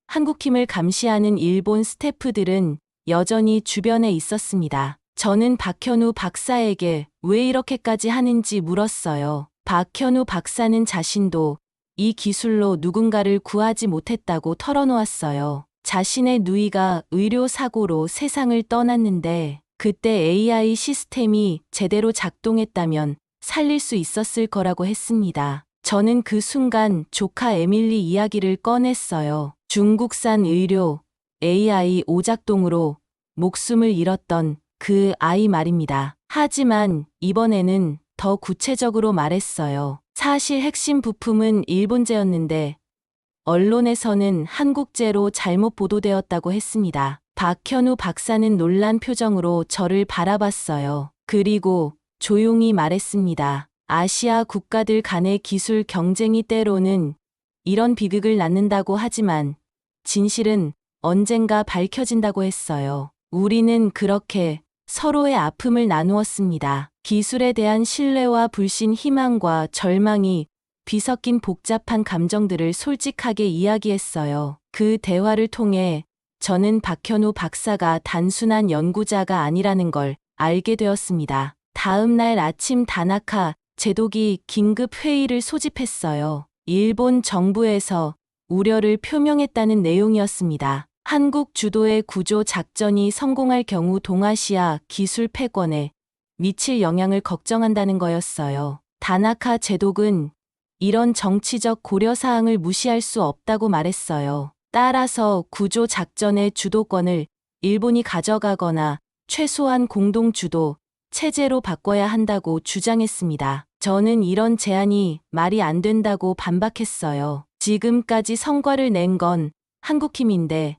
한국팀을 감시하는 일본 스태프들은 여전히 주변에 있었습니다. 저는 박현우 박사에게 왜 이렇게까지 하는지 물었어요. 박현우 박사는 자신도 이 기술로 누군가를 구하지 못했다고 털어놓았어요. 자신의 누이가 의료사고로 세상을 떠났는데 그때 AI 시스템이 제대로 작동했다면 살릴 수 있었을 거라고 했습니다. 저는 그 순간 조카 에밀리 이야기를 꺼냈어요. 중국산 의료 AI 오작동으로 목숨을 잃었던 그 아이 말입니다. 하지만 이번에는 더 구체적으로 말했어요. 사실 핵심 부품은 일본제였는데 언론에서는 한국제로 잘못 보도되었다고 했습니다. 박현우 박사는 놀란 표정으로 저를 바라봤어요. 그리고 조용히 말했습니다. 아시아 국가들 간의 기술 경쟁이 때로는 이런 비극을 낳는다고 하지만 진실은 언젠가 밝혀진다고 했어요. 우리는 그렇게 서로의 아픔을 나누었습니다. 기술에 대한 신뢰와 불신, 희망과 절망이 뒤섞인 복잡한 감정들을 솔직하게 이야기했어요. 그 대화를 통해 저는 박현우 박사가 단순한 연구자가 아니라는 걸 알게 되었습니다. 다음 날 아침 다나카 제독이 긴급 회의를 소집했어요. 일본 정부에서 우려를 표명했다는 내용이었습니다. 한국 주도의 구조 작전이 성공할 경우 동아시아 기술 패권에 미칠 영향을 걱정한다는 거였어요. 다나카 제독은 이런 정치적 고려사항을 무시할 수 없다고 말했어요. 따라서 구조 작전의 주도권을 일본이 가져가거나 최소한 공동 주도 체제로 바꿔야 한다고 주장했습니다. 저는 이런 제안이 말이 안 된다고 반박했어요. 지금까지 성과를 낸 건 한국팀인데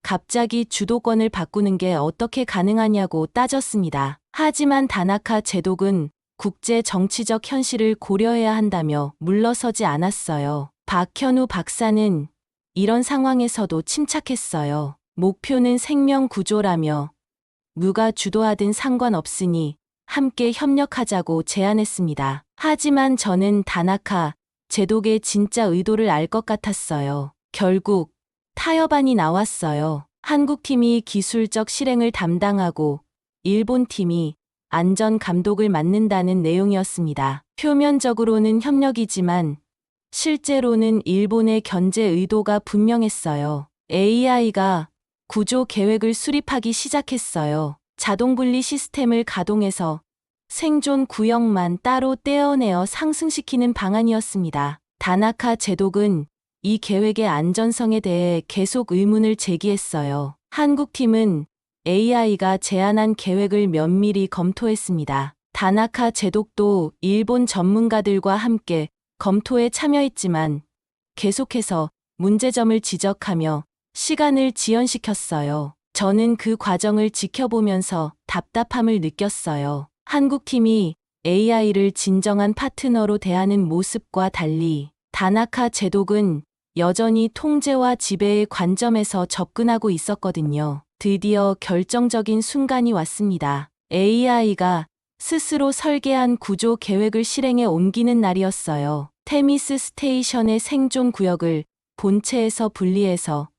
갑자기 주도권을 바꾸는 게 어떻게 가능하냐고 따졌습니다. 하지만 다나카 제독은 국제 정치적 현실을 고려해야 한다며 물러서지 않았어요. 박현우 박사는 이런 상황에서도 침착했어요. 목표는 생명 구조라며 누가 주도하든 상관없으니 함께 협력하자고 제안했습니다. 하지만 저는 다나카 제독의 진짜 의도를 알 것 같았어요. 결국 타협안이 나왔어요. 한국팀이 기술적 실행을 담당하고 일본팀이 안전 감독을 맡는다는 내용이었습니다. 표면적으로는 협력이지만 실제로는 일본의 견제 의도가 분명했어요. AI가 구조 계획을 수립하기 시작했어요. 자동 분리 시스템을 가동해서 생존 구역만 따로 떼어내어 상승시키는 방안이었습니다. 다나카 제독은 이 계획의 안전성에 대해 계속 의문을 제기했어요. 한국팀은 AI가 제안한 계획을 면밀히 검토했습니다. 다나카 제독도 일본 전문가들과 함께 검토에 참여했지만 계속해서 문제점을 지적하며 시간을 지연시켰어요. 저는 그 과정을 지켜보면서 답답함을 느꼈어요. 한국팀이 AI를 진정한 파트너로 대하는 모습과 달리 다나카 제독은 여전히 통제와 지배의 관점에서 접근하고 있었거든요. 드디어 결정적인 순간이 왔습니다. AI가 스스로 설계한 구조 계획을 실행에 옮기는 날이었어요. 테미스 스테이션의 생존 구역을 본체에서 분리해서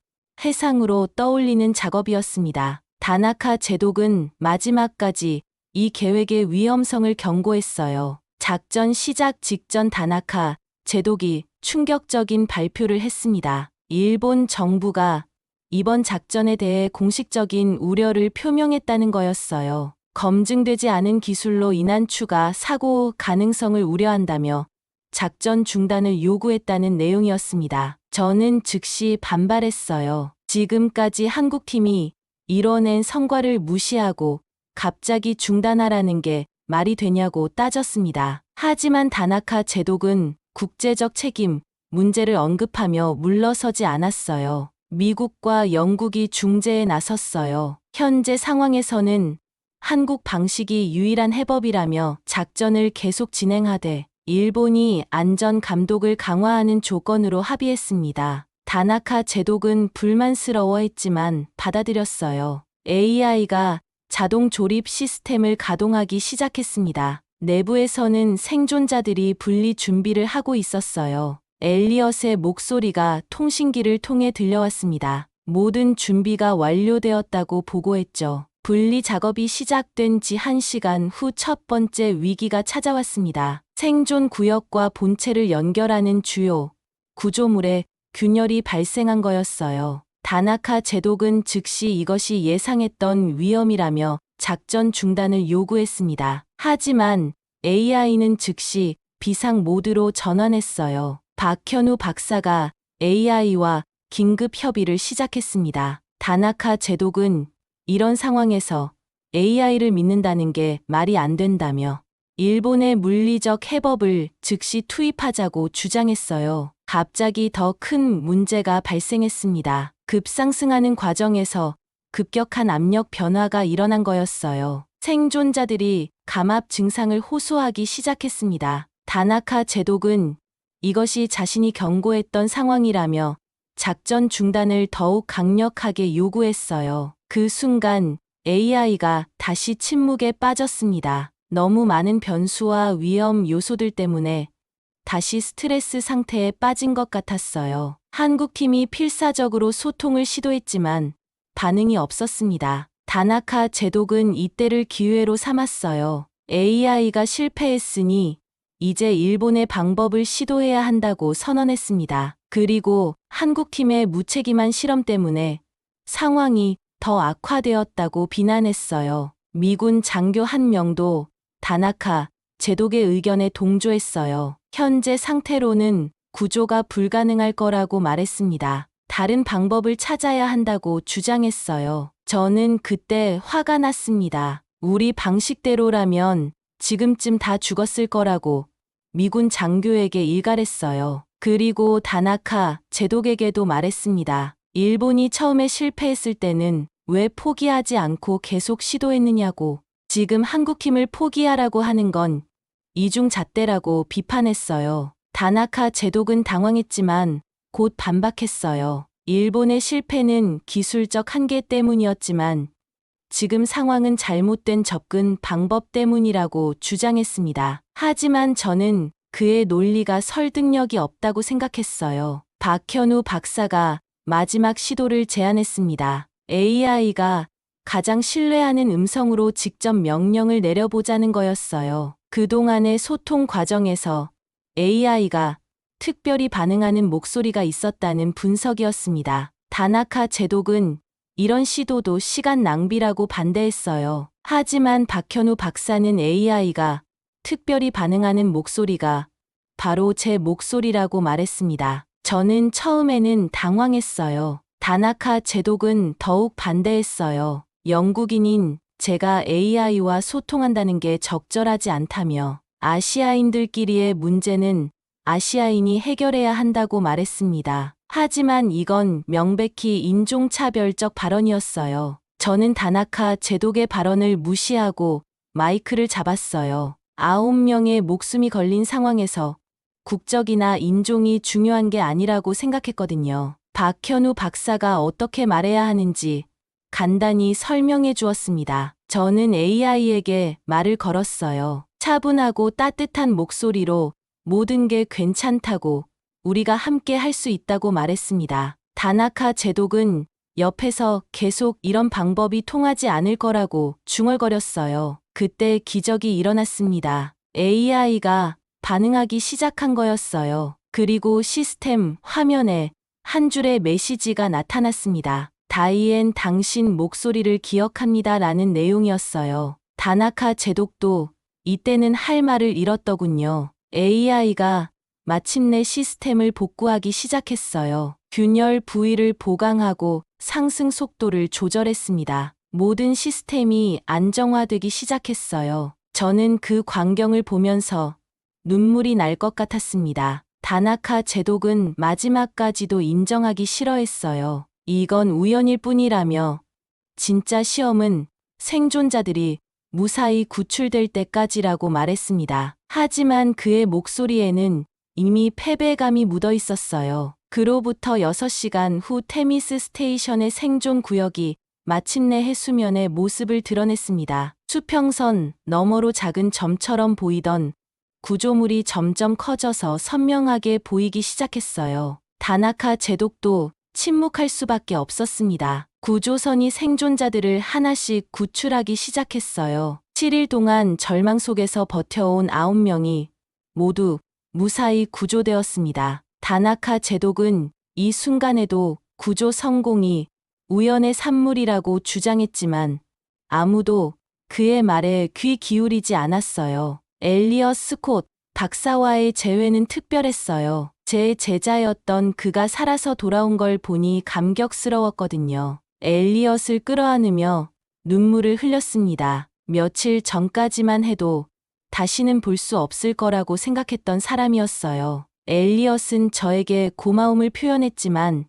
해상으로 떠올리는 작업이었습니다. 다나카 제독은 마지막까지 이 계획의 위험성을 경고했어요. 작전 시작 직전 다나카 제독이 충격적인 발표를 했습니다. 일본 정부가 이번 작전에 대해 공식적인 우려를 표명했다는 거였어요. 검증되지 않은 기술로 인한 추가 사고 가능성을 우려한다며 작전 중단을 요구했다는 내용이었습니다. 저는 즉시 반발했어요. 지금까지 한국팀이 이뤄낸 성과를 무시하고 갑자기 중단하라는 게 말이 되냐고 따졌습니다. 하지만 다나카 제독은 국제적 책임, 문제를 언급하며 물러서지 않았어요. 미국과 영국이 중재에 나섰어요. 현재 상황에서는 한국 방식이 유일한 해법이라며 작전을 계속 진행하되 일본이 안전 감독을 강화하는 조건으로 합의했습니다. 다나카 제독은 불만스러워했지만 받아들였어요. AI가 자동 조립 시스템을 가동하기 시작했습니다. 내부에서는 생존자들이 분리 준비를 하고 있었어요. 엘리엇의 목소리가 통신기를 통해 들려왔습니다. 모든 준비가 완료되었다고 보고했죠. 분리 작업이 시작된 지 1시간 후 첫 번째 위기가 찾아왔습니다. 생존 구역과 본체를 연결하는 주요 구조물에 균열이 발생한 거였어요. 다나카 제독은 즉시 이것이 예상했던 위험이라며 작전 중단을 요구했습니다. 하지만 AI는 즉시 비상 모드로 전환했어요. 박현우 박사가 AI와 긴급 협의를 시작했습니다. 다나카 제독은 이런 상황에서 AI를 믿는다는 게 말이 안 된다며 일본의 물리적 해법을 즉시 투입하자고 주장했어요. 갑자기 더 큰 문제가 발생했습니다. 급상승하는 과정에서 급격한 압력 변화가 일어난 거였어요. 생존자들이 감압 증상을 호소하기 시작했습니다. 다나카 제독은 이것이 자신이 경고했던 상황이라며 작전 중단을 더욱 강력하게 요구했어요. 그 순간 AI가 다시 침묵에 빠졌습니다. 너무 많은 변수와 위험 요소들 때문에 다시 스트레스 상태에 빠진 것 같았어요. 한국팀이 필사적으로 소통을 시도했지만 반응이 없었습니다. 다나카 제독은 이때를 기회로 삼았어요. AI가 실패했으니 이제 일본의 방법을 시도해야 한다고 선언했습니다. 그리고 한국팀의 무책임한 실험 때문에 상황이 더 악화되었다고 비난했어요. 미군 장교 한 명도 다나카 제독의 의견에 동조했어요. 현재 상태로는 구조가 불가능할 거라고 말했습니다. 다른 방법을 찾아야 한다고 주장했어요. 저는 그때 화가 났습니다. 우리 방식대로라면 지금쯤 다 죽었을 거라고 미군 장교에게 일갈했어요. 그리고 다나카 제독에게도 말했습니다. 일본이 처음에 실패했을 때는 왜 포기하지 않고 계속 시도했느냐고. 지금 한국팀을 포기하라고 하는 건 이중잣대라고 비판했어요. 다나카 제독은 당황했지만 곧 반박했어요. 일본의 실패는 기술적 한계 때문이었지만 지금 상황은 잘못된 접근 방법 때문이라고 주장했습니다. 하지만 저는 그의 논리가 설득력이 없다고 생각했어요. 박현우 박사가 마지막 시도를 제안했습니다. AI가 가장 신뢰하는 음성으로 직접 명령을 내려보자는 거였어요. 그동안의 소통 과정에서 AI가 특별히 반응하는 목소리가 있었다는 분석이었습니다. 다나카 제독은 이런 시도도 시간 낭비라고 반대했어요. 하지만 박현우 박사는 AI가 특별히 반응하는 목소리가 바로 제 목소리라고 말했습니다. 저는 처음에는 당황했어요. 다나카 제독은 더욱 반대했어요. 영국인인 제가 AI와 소통한다는 게 적절하지 않다며 아시아인들끼리의 문제는 아시아인이 해결해야 한다고 말했습니다. 하지만 이건 명백히 인종차별적 발언이었어요. 저는 다나카 제독의 발언을 무시하고 마이크를 잡았어요. 9명의 목숨이 걸린 상황에서 국적이나 인종이 중요한 게 아니라고 생각했거든요. 박현우 박사가 어떻게 말해야 하는지 간단히 설명해 주었습니다. 저는 AI에게 말을 걸었어요. 차분하고 따뜻한 목소리로 모든 게 괜찮다고 우리가 함께 할 수 있다고 말했습니다. 다나카 제독은 옆에서 계속 이런 방법이 통하지 않을 거라고 중얼거렸어요. 그때 기적이 일어났습니다. AI가 반응하기 시작한 거였어요. 그리고 시스템 화면에 한 줄의 메시지가 나타났습니다. 다이앤 당신 목소리를 기억합니다 라는 내용이었어요. 다나카 제독도 이때는 할 말을 잃었더군요. AI가 마침내 시스템을 복구하기 시작했어요. 균열 부위를 보강하고 상승 속도를 조절했습니다. 모든 시스템이 안정화되기 시작했어요. 저는 그 광경을 보면서 눈물이 날 것 같았습니다. 다나카 제독은 마지막까지도 인정하기 싫어했어요. 이건 우연일 뿐이라며 진짜 시험은 생존자들이 무사히 구출될 때까지라고 말했습니다. 하지만 그의 목소리에는 이미 패배감이 묻어 있었어요. 그로부터 6시간 후 테미스 스테이션의 생존 구역이 마침내 해수면의 모습을 드러냈습니다. 수평선 너머로 작은 점처럼 보이던 구조물이 점점 커져서 선명하게 보이기 시작했어요. 다나카 제독도 침묵할 수밖에 없었습니다. 구조선이 생존자들을 하나씩 구출하기 시작했어요. 7일 동안 절망 속에서 버텨온 9명이 모두 무사히 구조되었습니다. 다나카 제독은 이 순간에도 구조 성공이 우연의 산물이라고 주장했지만 아무도 그의 말에 귀 기울이지 않았어요. 엘리엇 스콧 박사와의 재회는 특별했어요. 제 제자였던 그가 살아서 돌아온 걸 보니 감격스러웠거든요. 엘리엇을 끌어안으며 눈물을 흘렸습니다. 며칠 전까지만 해도 다시는 볼 수 없을 거라고 생각했던 사람이었어요. 엘리엇은 저에게 고마움을 표현했지만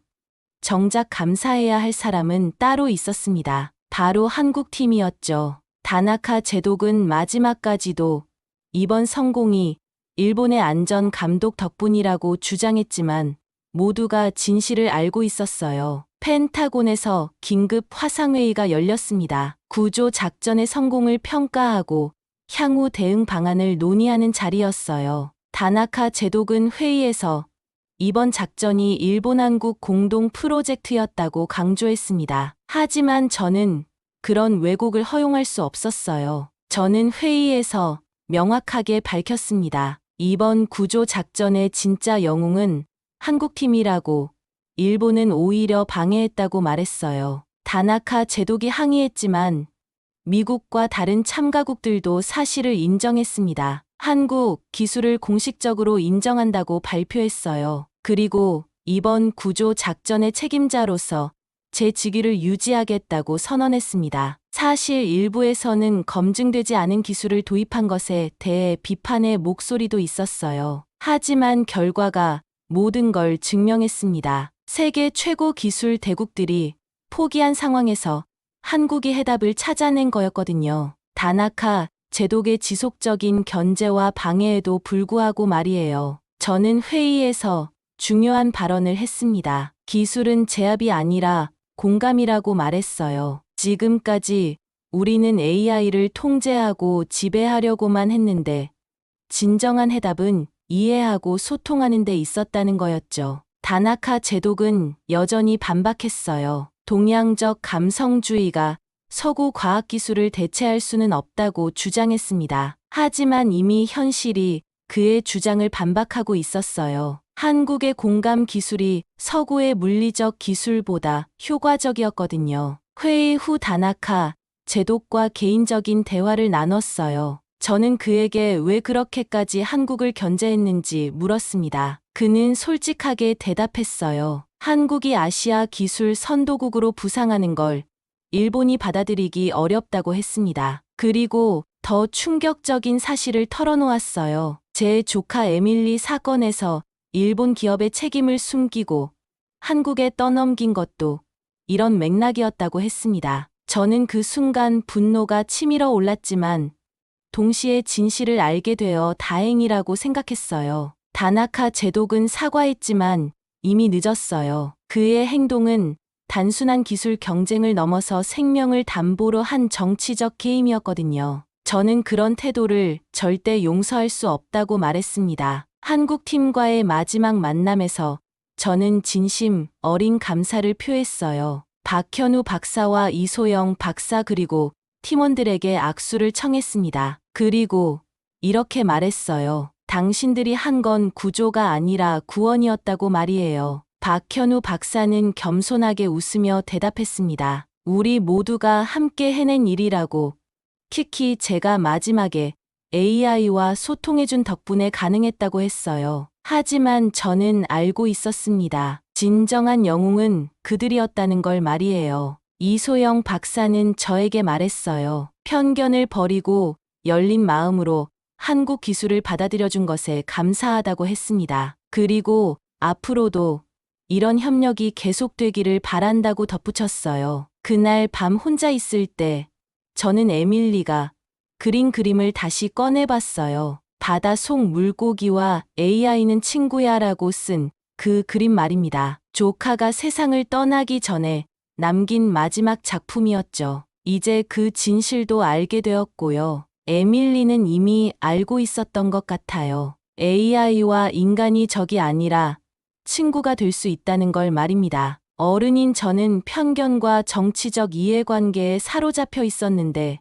정작 감사해야 할 사람은 따로 있었습니다. 바로 한국팀이었죠. 다나카 제독은 마지막까지도 이번 성공이 일본의 안전 감독 덕분이라고 주장했지만 모두가 진실을 알고 있었어요. 펜타곤에서 긴급 화상회의가 열렸습니다. 구조 작전의 성공을 평가하고 향후 대응 방안을 논의하는 자리였어요. 다나카 제독은 회의에서 이번 작전이 일본 한국 공동 프로젝트였다고 강조했습니다. 하지만 저는 그런 왜곡을 허용할 수 없었어요. 저는 회의에서 명확하게 밝혔습니다. 이번 구조 작전의 진짜 영웅은 한국팀이라고 일본은 오히려 방해했다고 말했어요. 다나카 제독이 항의했지만 미국과 다른 참가국들도 사실을 인정했습니다. 한국 기술을 공식적으로 인정한다고 발표했어요. 그리고 이번 구조 작전의 책임자로서 제 직위를 유지하겠다고 선언했습니다. 사실 일부에서는 검증되지 않은 기술을 도입한 것에 대해 비판의 목소리도 있었어요. 하지만 결과가 모든 걸 증명했습니다. 세계 최고 기술 대국들이 포기한 상황에서 한국이 해답을 찾아낸 거였거든요. 다나카 제독의 지속적인 견제와 방해에도 불구하고 말이에요. 저는 회의에서 중요한 발언을 했습니다. 기술은 제압이 아니라 공감이라고 말했어요. 지금까지 우리는 AI를 통제하고 지배하려고만 했는데 진정한 해답은 이해하고 소통하는 데 있었다는 거였죠. 다나카 제독은 여전히 반박했어요. 동양적 감성주의가 서구 과학기술을 대체할 수는 없다고 주장했습니다. 하지만 이미 현실이 그의 주장을 반박하고 있었어요. 한국의 공감 기술이 서구의 물리적 기술보다 효과적이었거든요. 회의 후 다나카 제독과 개인적인 대화를 나눴어요. 저는 그에게 왜 그렇게까지 한국을 견제했는지 물었습니다. 그는 솔직하게 대답했어요. 한국이 아시아 기술 선도국으로 부상하는 걸 일본이 받아들이기 어렵다고 했습니다. 그리고 더 충격적인 사실을 털어놓았어요. 제 조카 에밀리 사건에서 일본 기업의 책임을 숨기고 한국에 떠넘긴 것도 이런 맥락이었다고 했습니다. 저는 그 순간 분노가 치밀어 올랐지만 동시에 진실을 알게 되어 다행이라고 생각했어요. 다나카 제독은 사과했지만 이미 늦었어요. 그의 행동은 단순한 기술 경쟁을 넘어서 생명을 담보로 한 정치적 게임이었거든요. 저는 그런 태도를 절대 용서할 수 없다고 말했습니다. 한국 팀과의 마지막 만남에서 저는 진심 어린 감사를 표했어요. 박현우 박사와 이소영 박사 그리고 팀원들에게 악수를 청했습니다. 그리고 이렇게 말했어요. 당신들이 한 건 구조가 아니라 구원이었다고 말이에요. 박현우 박사는 겸손하게 웃으며 대답했습니다. 우리 모두가 함께 해낸 일이라고. 특히 제가 마지막에 AI와 소통해준 덕분에 가능했다고 했어요. 하지만 저는 알고 있었습니다. 진정한 영웅은 그들이었다는 걸 말이에요. 이소영 박사는 저에게 말했어요. 편견을 버리고 열린 마음으로 한국 기술을 받아들여준 것에 감사하다고 했습니다. 그리고 앞으로도 이런 협력이 계속되기를 바란다고 덧붙였어요. 그날 밤 혼자 있을 때 저는 에밀리가 그린 그림을 다시 꺼내봤어요. 바다 속 물고기와 AI는 친구야 라고 쓴 그 그림 말입니다. 조카가 세상을 떠나기 전에 남긴 마지막 작품이었죠. 이제 그 진실도 알게 되었고요. 에밀리는 이미 알고 있었던 것 같아요. AI와 인간이 적이 아니라 친구가 될 수 있다는 걸 말입니다. 어른인 저는 편견과 정치적 이해관계에 사로잡혀 있었는데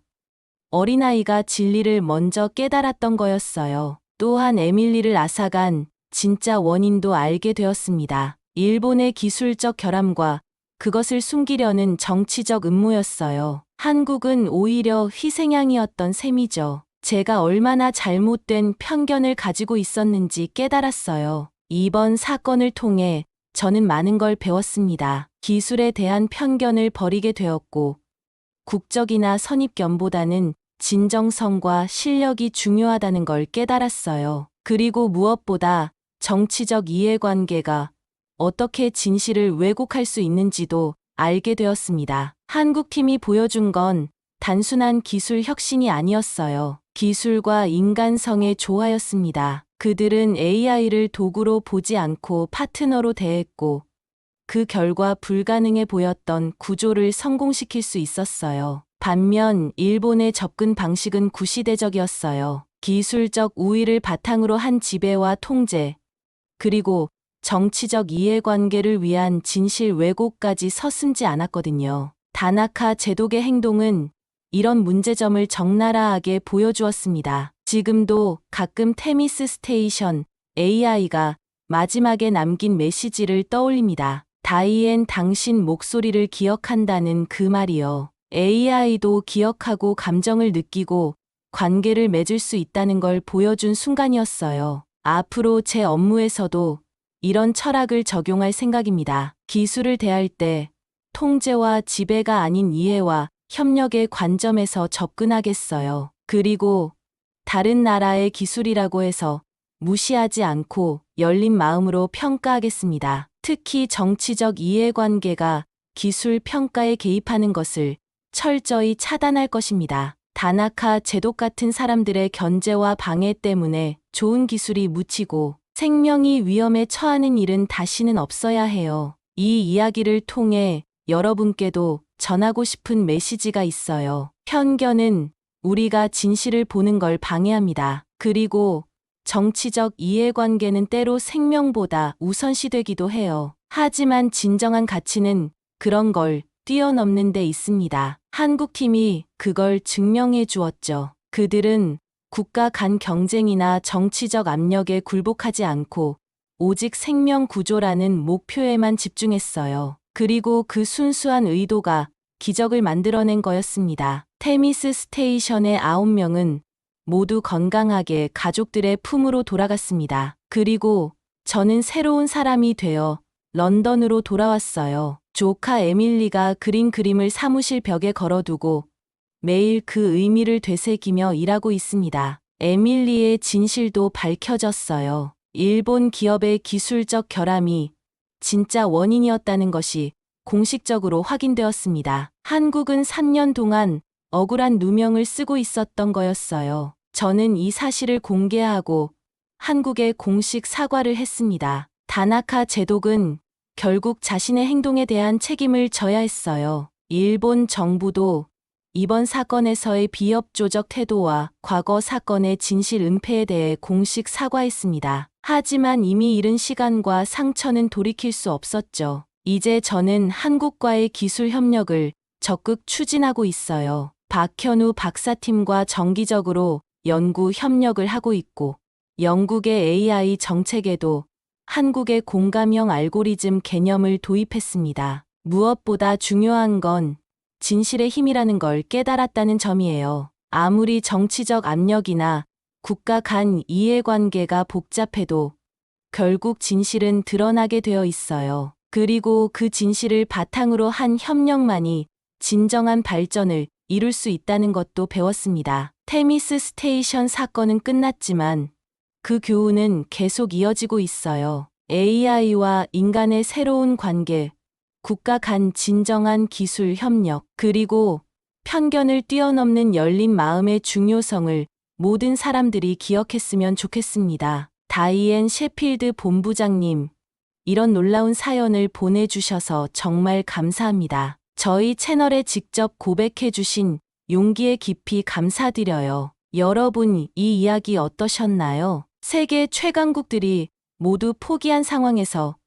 어린아이가 진리를 먼저 깨달았던 거였어요. 또한 에밀리를 앗아간 진짜 원인도 알게 되었습니다. 일본의 기술적 결함과 그것을 숨기려는 정치적 음모였어요. 한국은 오히려 희생양이었던 셈이죠. 제가 얼마나 잘못된 편견을 가지고 있었는지 깨달았어요. 이번 사건을 통해 저는 많은 걸 배웠습니다. 기술에 대한 편견을 버리게 되었고, 국적이나 선입견보다는 진정성과 실력이 중요하다는 걸 깨달았어요. 그리고 무엇보다 정치적 이해관계가 어떻게 진실을 왜곡할 수 있는지도 알게 되었습니다. 한국팀이 보여준 건 단순한 기술 혁신이 아니었어요. 기술과 인간성의 조화였습니다. 그들은 AI를 도구로 보지 않고 파트너로 대했고, 그 결과 불가능해 보였던 구조를 성공시킬 수 있었어요. 반면 일본의 접근 방식은 구시대적이었어요. 기술적 우위를 바탕으로 한 지배와 통제, 그리고 정치적 이해관계를 위한 진실 왜곡까지 서슴지 않았거든요. 다나카 제독의 행동은 이런 문제점을 적나라하게 보여주었습니다. 지금도 가끔 테미스 스테이션 AI가 마지막에 남긴 메시지를 떠올립니다. 다이앤 당신 목소리를 기억한다는 그 말이요. AI도 기억하고 감정을 느끼고 관계를 맺을 수 있다는 걸 보여준 순간이었어요. 앞으로 제 업무에서도 이런 철학을 적용할 생각입니다. 기술을 대할 때 통제와 지배가 아닌 이해와 협력의 관점에서 접근하겠어요. 그리고 다른 나라의 기술이라고 해서 무시하지 않고 열린 마음으로 평가하겠습니다. 특히 정치적 이해관계가 기술 평가에 개입하는 것을 철저히 차단할 것입니다. 다나카 제독 같은 사람들의 견제와 방해 때문에 좋은 기술이 묻히고 생명이 위험에 처하는 일은 다시는 없어야 해요. 이 이야기를 통해 여러분께도 전하고 싶은 메시지가 있어요. 편견은 우리가 진실을 보는 걸 방해합니다. 그리고 정치적 이해관계는 때로 생명보다 우선시되기도 해요. 하지만 진정한 가치는 그런 걸 뛰어넘는 데 있습니다. 한국팀이 그걸 증명해 주었죠. 그들은 국가 간 경쟁이나 정치적 압력에 굴복하지 않고 오직 생명 구조라는 목표에만 집중했어요. 그리고 그 순수한 의도가 기적을 만들어낸 거였습니다. 테미스 스테이션의 9명은 모두 건강하게 가족들의 품으로 돌아갔습니다. 그리고 저는 새로운 사람이 되어 런던으로 돌아왔어요. 조카 에밀리가 그린 그림을 사무실 벽에 걸어두고 매일 그 의미를 되새기며 일하고 있습니다. 에밀리의 진실도 밝혀졌어요. 일본 기업의 기술적 결함이 진짜 원인이었다는 것이 공식적으로 확인되었습니다. 한국은 3년 동안 억울한 누명을 쓰고 있었던 거였어요. 저는 이 사실을 공개하고 한국에 공식 사과를 했습니다. 다나카 제독은 결국 자신의 행동에 대한 책임을 져야 했어요. 일본 정부도 이번 사건에서의 비협조적 태도와 과거 사건의 진실 은폐에 대해 공식 사과했습니다. 하지만 이미 잃은 시간과 상처는 돌이킬 수 없었죠. 이제 저는 한국과의 기술 협력을 적극 추진하고 있어요. 박현우 박사팀과 정기적으로 연구 협력을 하고 있고, 영국의 AI 정책에도 한국의 공감형 알고리즘 개념을 도입했습니다. 무엇보다 중요한 건 진실의 힘이라는 걸 깨달았다는 점이에요. 아무리 정치적 압력이나 국가 간 이해관계가 복잡해도 결국 진실은 드러나게 되어 있어요. 그리고 그 진실을 바탕으로 한 협력만이 진정한 발전을 이룰 수 있다는 것도 배웠습니다. 테미스 스테이션 사건은 끝났지만 그 교훈은 계속 이어지고 있어요. AI와 인간의 새로운 관계, 국가 간 진정한 기술 협력, 그리고 편견을 뛰어넘는 열린 마음의 중요성을 모든 사람들이 기억했으면 좋겠습니다. 다이앤 셰필드 본부장님, 이런 놀라운 사연을 보내주셔서 정말 감사합니다. 저희 채널에 직접 고백해주신 용기에 깊이 감사드려요. 여러분, 이 이야기 어떠셨나요? 세계 최강국들이 모두 포기한 상황에서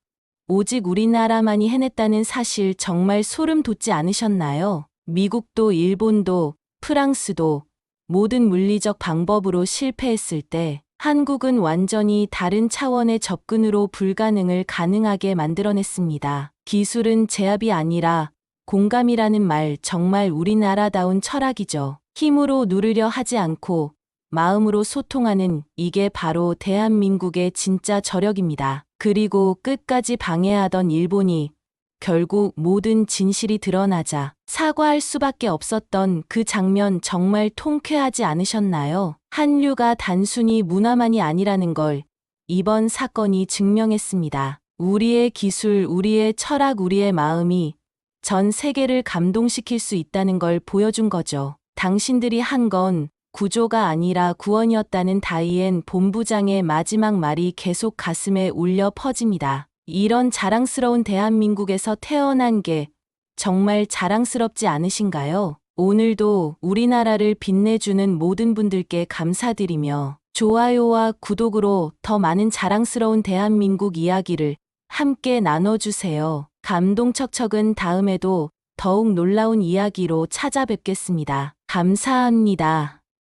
오직 우리나라만이 해냈다는 사실 정말 소름 돋지 않으셨나요? 미국도 일본도 프랑스도 모든 물리적 방법으로 실패했을 때 한국은 완전히 다른 차원의 접근으로 불가능을 가능하게 만들어냈습니다. 기술은 제압이 아니라 공감이라는 말 정말 우리나라다운 철학이죠. 힘으로 누르려 하지 않고 마음으로 소통하는 이게 바로 대한민국의 진짜 저력입니다. 그리고 끝까지 방해하던 일본이 결국 모든 진실이 드러나자 사과할 수밖에 없었던 그 장면 정말 통쾌하지 않으셨나요? 한류가 단순히 문화만이 아니라는 걸 이번 사건이 증명했습니다. 우리의 기술, 우리의 철학, 우리의 마음이 전 세계를 감동시킬 수 있다는 걸 보여준 거죠. 당신들이 한 건 구조가 아니라 구원이었다는 다이앤 본부장의 마지막 말이 계속 가슴에 울려 퍼집니다. 이런 자랑스러운 대한민국에서 태어난 게 정말 자랑스럽지 않으신가요? 오늘도 우리나라를 빛내주는 모든 분들께 감사드리며 좋아요와 구독으로 더 많은 자랑스러운 대한민국 이야기를 함께 나눠주세요. 감동척척은 다음에도 더욱 놀라운 이야기로 찾아뵙겠습니다. 감사합니다.